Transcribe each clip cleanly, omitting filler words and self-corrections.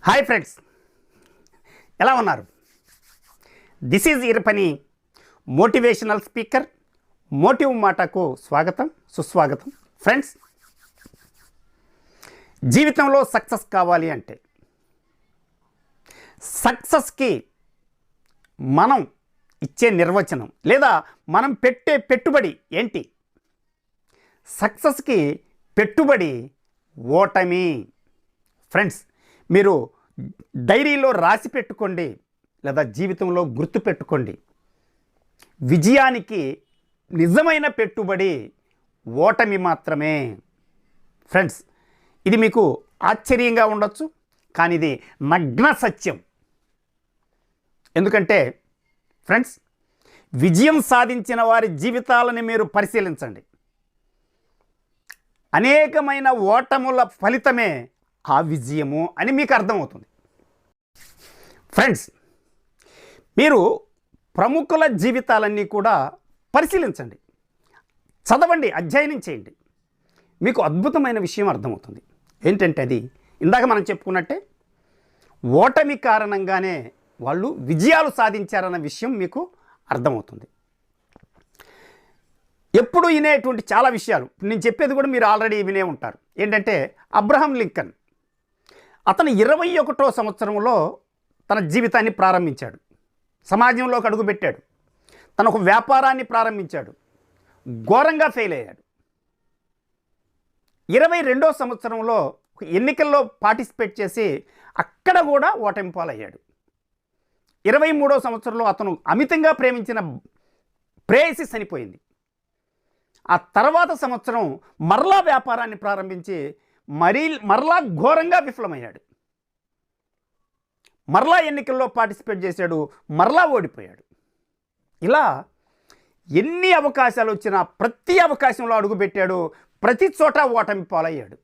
Hi friends, ఎలా ఉన్నారు? This is ఇరపని మోటివేషనల్ స్పీకర్. మోటివ్ మాటకు స్వాగతం, సుస్వాగతం. ఫ్రెండ్స్, జీవితంలో సక్సెస్ కావాలి అంటే సక్సెస్కి మనం ఇచ్చే నిర్వచనం లేదా మనం పెట్టే పెట్టుబడి ఏంటి? సక్సెస్కి పెట్టుబడి ఓటమి. ఫ్రెండ్స్, మీరు డైరీలో రాసి పెట్టుకోండి లేదా జీవితంలో గుర్తు పెట్టుకోండి. విజయానికి నిజమైన పెట్టుబడి ఓటమి మాత్రమే. ఫ్రెండ్స్, ఇది మీకు ఆశ్చర్యంగా ఉండొచ్చు, కానీ ఇది నగ్న సత్యం. ఎందుకంటే ఫ్రెండ్స్, విజయం సాధించిన వారి జీవితాలని మీరు పరిశీలించండి. అనేకమైన ఓటముల ఫలితమే ఆ విజయము అని మీకు అర్థమవుతుంది. ఫ్రెండ్స్, మీరు ప్రముఖుల జీవితాలన్నీ కూడా పరిశీలించండి, చదవండి, అధ్యయనం చేయండి. మీకు అద్భుతమైన విషయం అర్థమవుతుంది. ఏంటంటే అది ఇందాక మనం చెప్పుకున్నట్టే ఓటమి కారణంగానే వాళ్ళు విజయాలు సాధించారన్న విషయం మీకు అర్థమవుతుంది. ఎప్పుడు వినేటువంటి చాలా విషయాలు నేను చెప్పేది కూడా మీరు ఆల్రెడీ వినే ఉంటారు. ఏంటంటే అబ్రహం లింకన్, అతను 21వ సంవత్సరంలో తన జీవితాన్ని ప్రారంభించాడు, సమాజంలోకి అడుగుపెట్టాడు, తన ఒక వ్యాపారాన్ని ప్రారంభించాడు, ఘోరంగా ఫెయిల్ అయ్యాడు. 22వ సంవత్సరంలో ఎన్నికల్లో పార్టిసిపేట్ చేసి అక్కడ కూడా ఓటమి పాలయ్యాడు. 23వ సంవత్సరంలో అతను అమితంగా ప్రేమించిన ప్రేయసి చనిపోయింది. ఆ తర్వాత సంవత్సరం మరలా వ్యాపారాన్ని ప్రారంభించి మరలా ఘోరంగా విఫలమయ్యాడు. మరలా ఎన్నికల్లో పార్టిసిపేట్ చేశాడు, మరలా ఓడిపోయాడు. ఇలా ఎన్ని అవకాశాలు వచ్చినా ప్రతి అవకాశంలో అడుగుపెట్టాడు, ప్రతి చోట ఓటమి పాలయ్యాడు.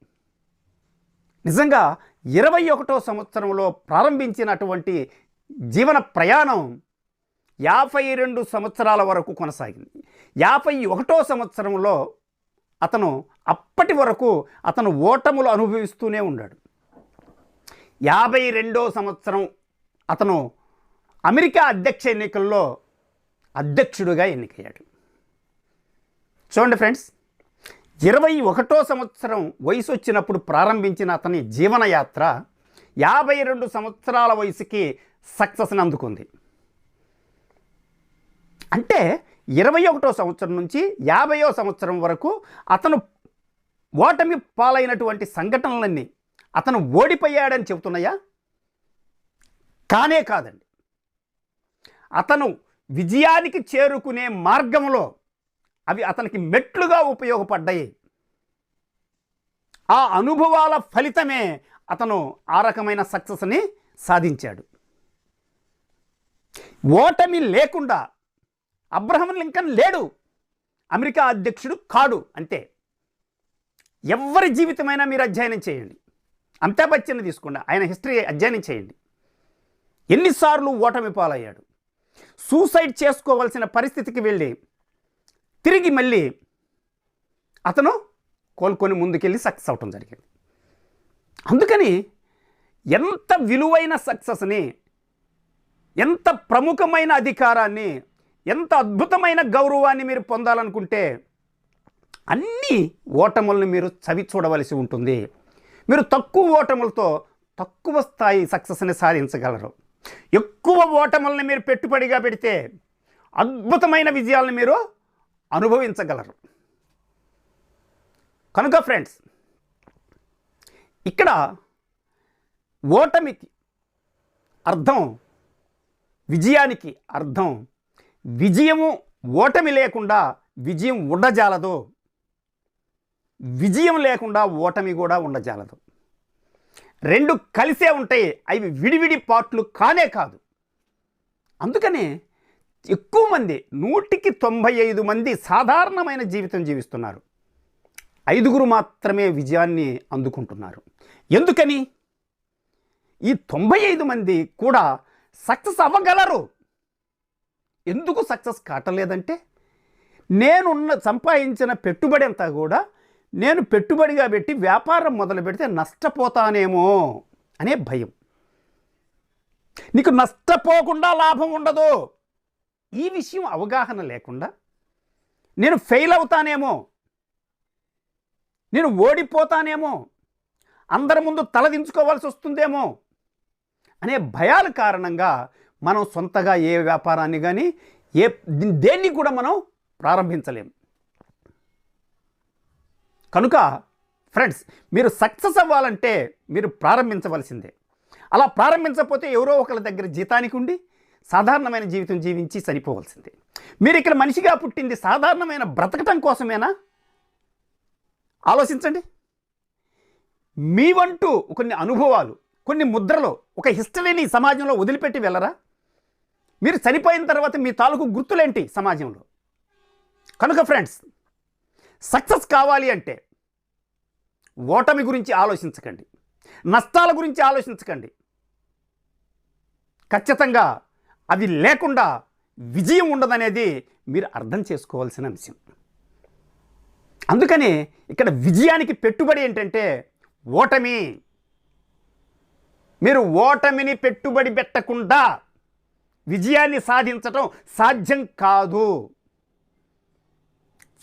నిజంగా 21వ సంవత్సరంలో ప్రారంభించినటువంటి జీవన ప్రయాణం 52 సంవత్సరాల వరకు కొనసాగింది. 51వ సంవత్సరంలో అప్పటి వరకు అతను ఓటములు అనుభవిస్తూనే ఉన్నాడు. 52వ సంవత్సరం అతను అమెరికా అధ్యక్ష ఎన్నికల్లో అధ్యక్షుడిగా ఎన్నికయ్యాడు. చూడండి ఫ్రెండ్స్, 21వ సంవత్సరం వయసు వచ్చినప్పుడు ప్రారంభించిన అతని జీవనయాత్ర 52 సంవత్సరాల వయసుకి సక్సెస్ని అందుకుంది. అంటే 21వ సంవత్సరం నుంచి 50వ సంవత్సరం వరకు అతను ఓటమి పాలైనటువంటి సంఘటనలన్నీ అతను ఓడిపోయాడని చెబుతున్నాయా? కానే కాదండి. అతను విజయానికి చేరుకునే మార్గంలో అవి అతనికి మెట్లుగా ఉపయోగపడ్డాయి. ఆ అనుభవాల ఫలితమే అతను ఆ రకమైన సక్సెస్ని సాధించాడు. ఓటమి లేకుండా అబ్రహం లింకన్ లేడు, అమెరికా అధ్యక్షుడు కాడు. అంతే. ఎవరి జీవితమైనా మీరు అధ్యయనం చేయండి. అమితాబ్ బచ్చన్ తీసుకోండి, ఆయన హిస్టరీ అధ్యయనం చేయండి. ఎన్నిసార్లు ఓటమి పాలయ్యాడు, సూసైడ్ చేసుకోవాల్సిన పరిస్థితికి వెళ్ళి తిరిగి మళ్ళీ అతను కోలుకొని ముందుకెళ్ళి సక్సెస్ అవటం జరిగింది. అందుకని ఎంత విలువైన సక్సెస్ని, ఎంత ప్రముఖమైన అధికారాన్ని, ఎంత అద్భుతమైన గౌరవాన్ని మీరు పొందాలనుకుంటే అన్ని ఓటములను మీరు చవి చూడవలసి ఉంటుంది. మీరు తక్కువ ఓటములతో తక్కువ స్థాయి సక్సెస్ని సాధించగలరు. ఎక్కువ ఓటములను మీరు పెట్టుబడిగా పెడితే అద్భుతమైన విజయాలను మీరు అనుభవించగలరు. కనుక ఫ్రెండ్స్, ఇక్కడ ఓటమికి అర్థం, విజయానికి అర్థం, విజయము ఓటమి లేకుండా విజయం ఉండజాలదు, విజయం లేకుండా ఓటమి కూడా ఉండజాలదు. రెండు కలిసే ఉంటాయి, అవి విడివిడి పార్ట్లు కానే కాదు. అందుకనే ఎక్కువ మంది, 195 మంది సాధారణమైన జీవితం జీవిస్తున్నారు, 5 మాత్రమే విజయాన్ని అందుకుంటున్నారు. ఎందుకని? ఈ 95 మంది కూడా సక్సెస్ అవ్వగలరు. ఎందుకు సక్సెస్ కావట్లేదంటే, సంపాదించిన పెట్టుబడి అంతా కూడా నేను పెట్టుబడిగా పెట్టి వ్యాపారం మొదలు పెడితే నష్టపోతానేమో అనే భయం. నీకు నష్టపోకుండా లాభం ఉండదు. ఈ విషయం అవగాహన లేకుండా నేను ఫెయిల్ అవుతానేమో, నేను ఓడిపోతానేమో, అందరి ముందు తలదించుకోవాల్సి వస్తుందేమో అనే భయాల కారణంగా మనం సొంతగా ఏ వ్యాపారాన్ని కానీ దేన్ని కూడా మనం ప్రారంభించలేము. కనుక ఫ్రెండ్స్, మీరు సక్సెస్ అవ్వాలంటే మీరు ప్రారంభించవలసిందే. అలా ప్రారంభించకపోతే ఎవరో ఒకరి దగ్గర జీతానికి ఉండి సాధారణమైన జీవితం జీవించి చనిపోవలసిందే. మీరు ఇక్కడ మనిషిగా పుట్టింది సాధారణమైన బ్రతకటం కోసమేనా? ఆలోచించండి. మీ వంటూ కొన్ని అనుభవాలు, కొన్ని ముద్రలు, ఒక హిస్టరీని సమాజంలో వదిలిపెట్టి వెళ్ళరా? మీరు చనిపోయిన తర్వాత మీ తాలూకు గుర్తులేంటి సమాజంలో? కనుక ఫ్రెండ్స్, సక్సెస్ కావాలి అంటే ఓటమి గురించి ఆలోచించకండి, నష్టాల గురించి ఆలోచించకండి. ఖచ్చితంగా అది లేకుండా విజయం ఉండదనేది మీరు అర్థం చేసుకోవాల్సిన అంశం. అందుకని ఇక్కడ విజయానికి పెట్టుబడి ఏంటంటే ఓటమి. మీరు ఓటమిని పెట్టుబడి పెట్టకుండా విజయాన్ని సాధించటం సాధ్యం కాదు.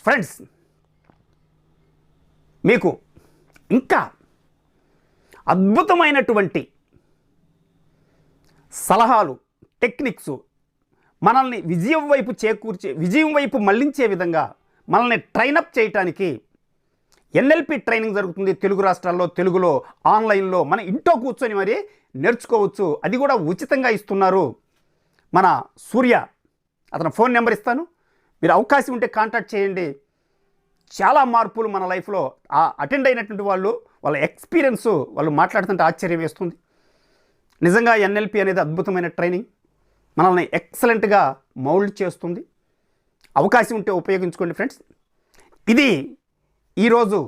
ఫ్రెండ్స్, మీకు ఇంకా అద్భుతమైనటువంటి సలహాలు, టెక్నిక్స్ మనల్ని విజయం వైపు మళ్లించే విధంగా మనల్ని ట్రైనప్ చేయటానికి ఎన్ఎల్పి ట్రైనింగ్ జరుగుతుంది తెలుగు రాష్ట్రాల్లో, తెలుగులో, ఆన్లైన్లో. మన ఇంట్లో కూర్చొని మరి నేర్చుకోవచ్చు. అది కూడా ఉచితంగా ఇస్తున్నారు మన సూర్య. అతను ఫోన్ నెంబర్ ఇస్తాను, మీరు అవకాశం ఉంటే కాంటాక్ట్ చేయండి. చాలా మార్పులు మన లైఫ్లో అటెండ్ అయినటువంటి వాళ్ళ ఎక్స్పీరియన్స్ వాళ్ళు మాట్లాడుతుంటే ఆశ్చర్యం వేస్తుంది. నిజంగా ఎన్ఎల్పి అనేది అద్భుతమైన ట్రైనింగ్, మనల్ని ఎక్సలెంట్గా మౌల్డ్ చేస్తుంది. అవకాశం ఉంటే ఉపయోగించుకోండి ఫ్రెండ్స్. ఇది ఈరోజు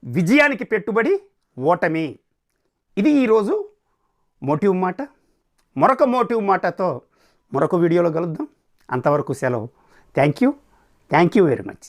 విజయానికి పెట్టుబడి ఓటమి. ఇది ఈరోజు మోటివ్ మాట. మరొక మోటివ్ మాటతో మరొక వీడియోలో కలుద్దాం. అంతవరకు సెలవు. Thank you very much.